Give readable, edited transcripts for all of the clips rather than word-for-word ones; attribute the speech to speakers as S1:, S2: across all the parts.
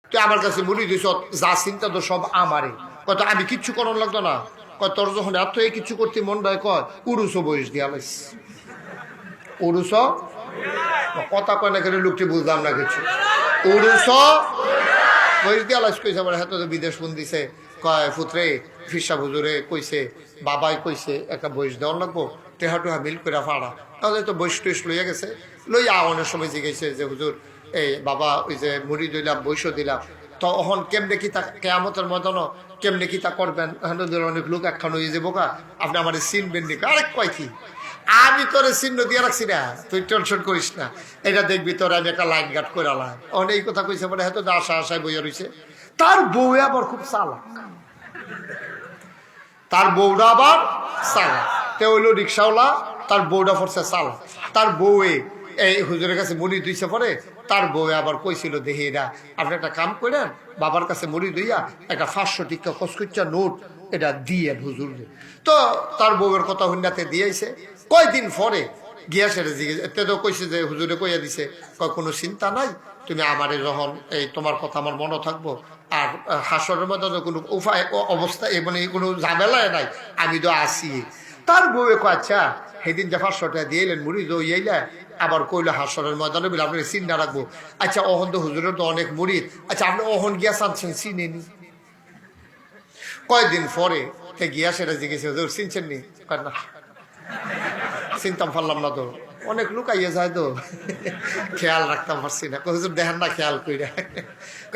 S1: তুই আমার কাছে মুড়ি দিস, যা চিন্তা তো সব আমারে। কত আমি কিচ্ছু করার লাগতো না। কয় তোর যখন এত কিছু করতে মন হয়, কয় উরুসও বয়স দিয়া লাইস। উরুস কথা কয় না, কেন লোকটি বুঝলাম না কিছু। উরুস বয়স দিয়া লাইস কইছে। আমার হাতে বিদেশ ফোন দিছে, কয় পুত্রে ফিরসা হুজুরে কইছে, বাবাই কইছে একটা বয়স দেওয়ার লাগবো, টেহা টুহা মিল করে ফাড়া। তাহলে তো বয়স টইস লইয়া গেছে। লইয়া অনেক সময় জিজ্ঞেসে যে হুজুর এই বাবা ওই যে মুড়ি দিলাম বৈশও দিলাম, তো অহন কেমনে কি তা কেয়ামতের ময়দানও কেমনে কি তা করবেন? অনেক লোক একখান হয়ে যাবো কা, আপনি আমার চিনবেন নি? আরেক কয় কি আমি তোরে চিহ্ন দিয়ে রাখছি না, তুই টেনশন করিস না, এটা দেখবি তোর আমি একটা লাইন গার্ড করে আলাম। অনেক এই কথা কইছে, মানে হয়তো আশা আশায় বইয়া রয়েছে। তার বউ আবার খুব চালাক, তার বউরা আবার চালাক। তে হইল রিক্সাওয়ালা, তার বউটা পড়ছে চালাক। তার বউয়ে এই হুজুরের কাছে মুড়ি দিয়েছে পরে, তার বউয়ে আবার কইছিল দেখি এরা আপনি একটা কাম করেন, বাবার কাছে মুড়ি দইয়া একটা 500 টিকা কসকইচা নোট এটা দিয়ে হুজুর। তো তার বউয়ের কথা হুন্নাতে দিয়েছে। কয়দিন পরে গিয়া সেটা জিজ্ঞেস এতে তো কইছে যে হুজুরে কইয়া দিছে, কয় কোনো চিন্তা নাই, তুমি আমারে যখন এই তোমার কথা আমার মনে থাকবো, আর হাসরের মধ্যে কোনো উপায় অবস্থা মানে কোনো ঝামেলায় নাই, আমি তো আসি। তার বউয়ে কয় আচ্ছা সেদিন যে 500 টাকা দিয়ে এলেন মুড়ি দইয়াইলা, আবার কইলো হাসরের ময়দানে বলে আপনি চিন্তা রাখবো। আচ্ছা অহন তো হুজুরের তো অনেক মুড়িদ, আচ্ছা আপনি অহন গিয়া চাচ্ছেন চিনেনি? কয়দিন পরে গিয়া সেটা জিজ্ঞেস হুজুর চিনছেন নি? না চিনতাম পারলাম না তো, অনেক লোক আইয়া যায় তো খেয়াল রাখতাম পারছি না। হুজুর দেখেন না খেয়াল কইরা,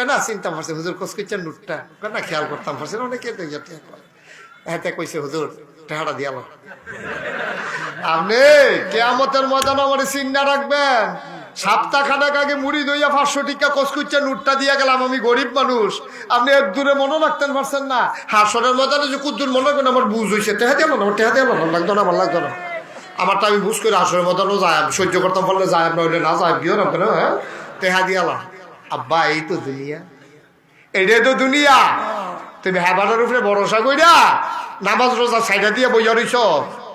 S1: না চিনতাম পারছি হুজুর কসকইচার নোটটা, না খেয়াল করতাম পারছি না। অনেকে হাতে কইছে হুজুর টাকাটা দিয়াল। আপনি কিয়ামতের ময়দানে আমার চিন্তা রাখবেন, সপ্তাহখানেক আগে মুড়ি দইয়া 500 টিকা কসকইচা নোটটা দিয়া গেলাম, আমি গরিব মানুষ, আপনি এক দূরে মনে রাখতেন পারছেন না। হাসরের ময়দানে যে কুদ্দুর মনে করেন আমার বুঝ হয়েছে, টেহা দিয়ে আমার টেহা দিয়ে আমার লাগতো না, আমার লাগতো না। আমারটা আমি বুঝ করে হাসরের ময়দানও যায়, সহ্য করতাম পারলে যায়, না হইলে না যায়, গিয়ে রাখবে না। হ্যাঁ টেহা দিয়ালাম। আব্বা এই তো দুনিয়া, এটাই তো দুনিয়া। তুমি হেবাটার উপরে ভরসা কইরা নামাজ রোজা সাইডা দিয়ে বইয়া রইছ,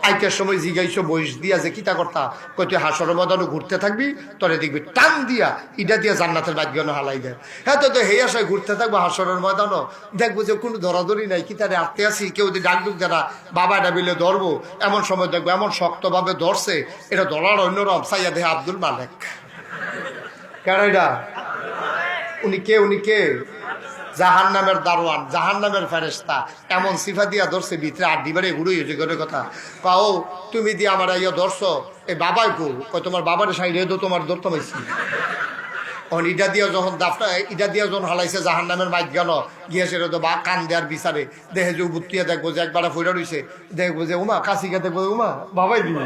S1: আইতের সময় জিগাইছো বয়স দিয়া যে কিতা করতা, কই তুই হাসরের ময়দানে ঘুরতে থাকবি, তোরে দেখবি টান দিয়া ইটা দিয়া জান্নাতের ভাগ্যনো হালাই দেয়। হ্যাঁ তো হেই আসায় ঘুরতে থাকবো হাসরের ময়দানও, দেখবো যে কোনো ধরাধরি নাই, কিতারে আটতে আসি, কেউ যদি ডাক ডুক যারা বাবা এটা বিলে ধরবো, এমন সময় দেখবো এমন শক্তভাবে ধরছে, এটা ধরার অন্যরম সাইয়া দেহে আব্দুল মালেক। কেন এটা? উনি কে? উনি কে? জাহান নামের দারোয়ান, জাহান নামের ফেরেস্তা। এমন সিফা দিয়া ধরছে ভিতরে আড্ডি বাড়ি ঘুরে হয়েছে করে কথা পাও, তুমি দিয়ে আমার ইয়ে ধরছো, এই বাবাই কো, তোমার বাবার সাইডে তো তোমার ধরতে পাইছি। তখন ইটা দিয়া যখন দাফটা ইটা দিয়া যখন হালাইছে জাহান নামের মাইক গেল, গিয়েছে তো বা কান দেওয়ার বিচারে, দেখে যে বুত্তিয়া দেখবো যে একবার ফইরা রইছে, দেখবো যে উমা কাশিকে দেখবো উমা বাবাই দিবি।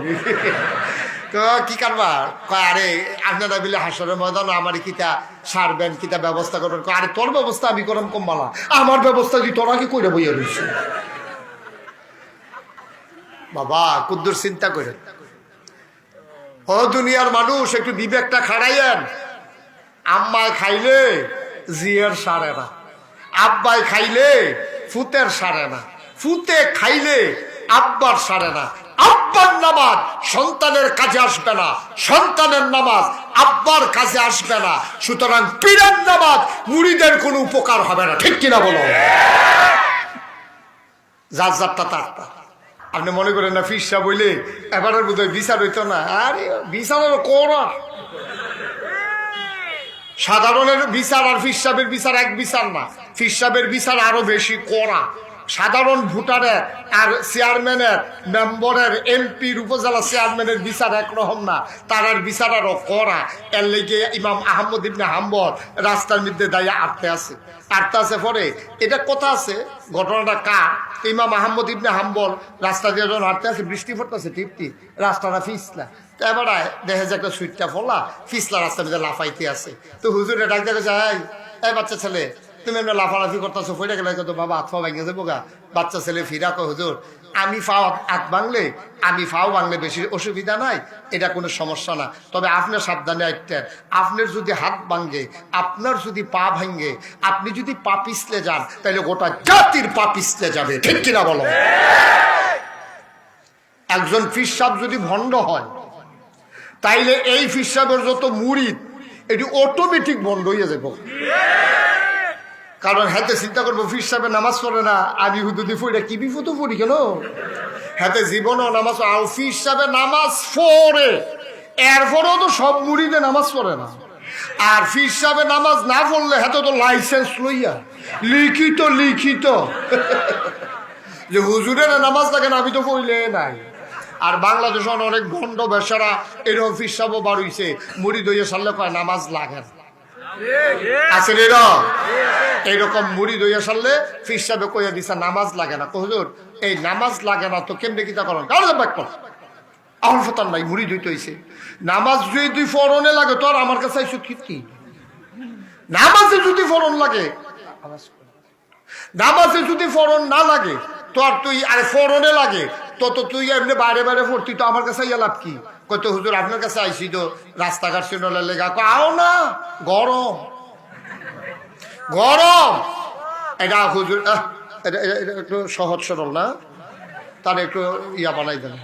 S1: তো কি কারবার? কয় আরে আপনারা বিলে হাসরের ময়দান আমার কিতা সারবেন, কিতা ব্যবস্থা করবেন? আরে তোর ব্যবস্থা আমি করলাম কমবালা, আমার ব্যবস্থা যদি তোরা কি কইরা বইয়া রইছে। বাবা কুদ্দুর চিন্তা করেন। ও দুনিয়ার মানুষ, একটু বিবেকটা খাড়াইয়েন। আম্মায় খাইলে জিয়ের সারে না, আব্বাই খাইলে ফুতের সারে না, ফুতে খাইলে আব্বার সারে না, আব্বার নামাজ সন্তানের কাজে আসবে না, সন্তানের নামাজ আব্বার কাজে আসবে না, সুতরাং পীরের নামাজ মুরিদের কোনো উপকার হবে না। ঠিক কিনা বলো? যার যারটা তারটা। আপনি মনে করেন না ফিরসা বইলে এবারের বোধ হয় বিচার হইতো না? আরে বিচারের করা, সাধারণের বিচার আর ফিরসাবের বিচার এক বিচার না, ফিরসাবের বিচার আরো বেশি কড়া। সাধারণ ভোটারের আর চেয়ারম্যানের, মেম্বরের, এমপির, উপজেলা চেয়ারম্যানের বিচার একরকম না, তার বিচার আরো কড়া। এর লেগে ইমাম আহমদ ইবনে হাম্বল রাস্তার মধ্যে দাঁড়িয়ে আটতে আছে পরে এটা কথা আছে, ঘটনাটা কার? ইমাম আহমদ ইবনে হাম্বল রাস্তা দিয়ে যখন হাঁটতে আছে, বৃষ্টি পড়তেছে টিপটি, রাস্তাটা ফিসলা, তো এবারে দেখে যে একটা সুইটটা ফলা ফিসলা রাস্তার মধ্যে লাফাইতে আছে। তো হুজুরে ডাক দেখে যায়, এই বাচ্চা ছেলে তুমি এমনি লাফালাফি করতেছো, ফইরা গেলে তো বাবা হাত পা ভাঙে যাবো গা। বাচ্চা ছেলে ফিরা কয় হুজুর আমি ফাও হাত ভাঙলে, আমি ফাও ভাঙলে বেশি অসুবিধা নাই, এটা কোনো সমস্যা না, তবে আপনার সাবধানে একটা, আপনার যদি হাত ভাঙে, আপনার যদি পা ভাঙে, আপনি যদি পা পিছলে যান তাহলে গোটা জাতির পা পিছলে যাবে। ঠিক কিনা বলো? একজন পীর সাহেব যদি ভণ্ড হয় তাইলে এই পীর সাহেবের যত মুরিদ এটি অটোমেটিক বন্ধ হয়ে যাবে। কারণ হাতে চিন্তা করবো ফির সাহেব নামাজ পড়ে না, আমি হুদুদি ফুড়ে কি বিফুতু ফুড়ি কেন হাতে জীবনও নামাজ আর ফির সাহেব নামাজ পড়ে, এরপরেও তো সব মুড়িদে নামাজ পড়ে না। আর ফির সাহেব নামাজ না পড়লে হাতে তো লাইসেন্স লইয়া লিখিত যে হুজুরের নামাজ লাগে না, আমি তো পড়লে নাই। আর বাংলাদেশ অনেক ভণ্ড বেশারা এরকম ফির সাহেব বার হইছে, মুড়ি দইয়ে সারলে কয় নামাজ লাগে না, আছে এইরকম মুড়ি দইয়া সারলে ফির সাহেব কইয়া দিছে নামাজ লাগে না। হুজুর এই নামাজ লাগে না তো কেমনে কিতা করেন? আমার ফতার নাই, মুড়ি দইতে হইছে। নামাজ যদি তুই ফরনে লাগে তোর আমার কাছে আইসো কি নামাজে যদি ফরন লাগে, নামাজে যদি ফরন না লাগে তোর তুই আরে ফরনে লাগে তো তুই এমনি বাইরে বাইরে পড়তি, তো আমার কাছে ইয়া লাভ কি? কত হুজুর আপনার কাছে আইসি তো রাস্তাঘাট সিনলে লেগা, আও না গরম গরম। এটা হুজুর এটা একটু সহজ সরল না, তার একটু ইয়া বানাই দেন,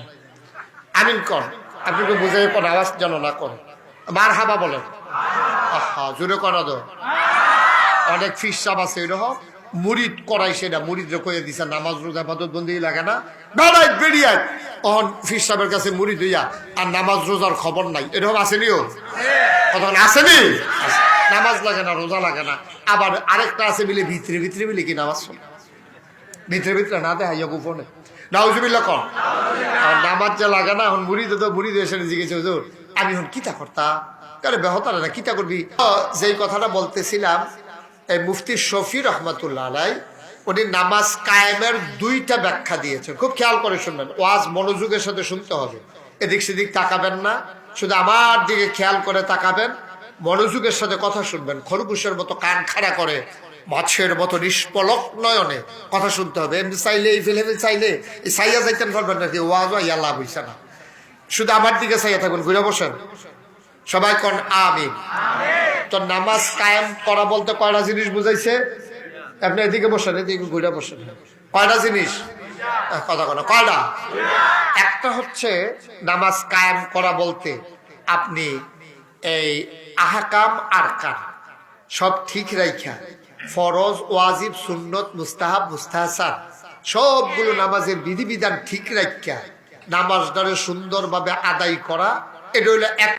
S1: আমিন কর, আপনি একটু বুঝে কোন আওয়াজ যেন না করে, মার হাবা বলেন, আহা জোরে করা দো। অনেক ফিস সাপ আছে এরকম মুরিদ করাই, সেটা মুরিদ কয়ে দিছে নামাজ রোজা বাদত বন্দি লাগে না, বেড়াই বেরিয়ায় অন ফিস সাহেবের কাছে মুরিদ হইয়া আর নামাজ রোজার খবর নাই, এরকম আসেনিও কতক্ষণ আসেনি, নামাজ লাগে না রোজা লাগে না। আবার আরেকটা আছে মিলে ভিতরে মিলে কি নামাজ ভিতরে না দেয় গোপনে নাউজুবিল্লাহ কর। আর নামাজ যা লাগে না, এখন মুড়িদে তো মুড়িদে এসে জিজ্ঞেস হুজুর আমি এখন কিতা করতাম, আরে বেহতারে না কিতা করবি। যেই কথাটা বলতেছিলাম, এই মুফতি শফি রহমতুল্লাহ আলাই উনি নামাজ কায়েমের দুইটা ব্যাখ্যা দিয়েছেন, খুব খেয়াল করে শুনবেন, ওয়াজ মনোযোগের সাথে শুনতে হবে, এদিক সেদিক তাকাবেন না, শুধু আমার দিকে খেয়াল করে তাকাবেন, মনোযোগের সাথে কথা শুনবেন, খরগোশের মতো কান খাড়া করে মাছের মতো নিষ্পলক নয়নে কথা শুনতে হবে। এমনি চাইলে এই ফেলে চাইলে এই চাইয়া যাইতেন পারবেন নাকি, ওয়াজ ইয়া লাভ হইছে না, শুধু আমার দিকে চাইয়া থাকবেন, ঘুরে বসেন সবাই কোন আমিন। তো নামাজ কায়েম করা বলতে কয়টা জিনিস বুঝাইছে? আপনি এদিকে বসেন, এদিকে ঘুরে বসেন, কয়টা জিনিস কথা কোন কয়টা? একটা হচ্ছে নামাজ কায়েম করা বলতে আপনি এই আহকাম আরকান সব ঠিক রাইখা, ফরজ ওয়াজিব সুন্নত মুস্তাহাব মুস্তাহসান সবগুলো নামাজের বিধিবিধান ঠিক রাখা নামাজটারে সুন্দরভাবে আদায় করা, এটা হইলো এক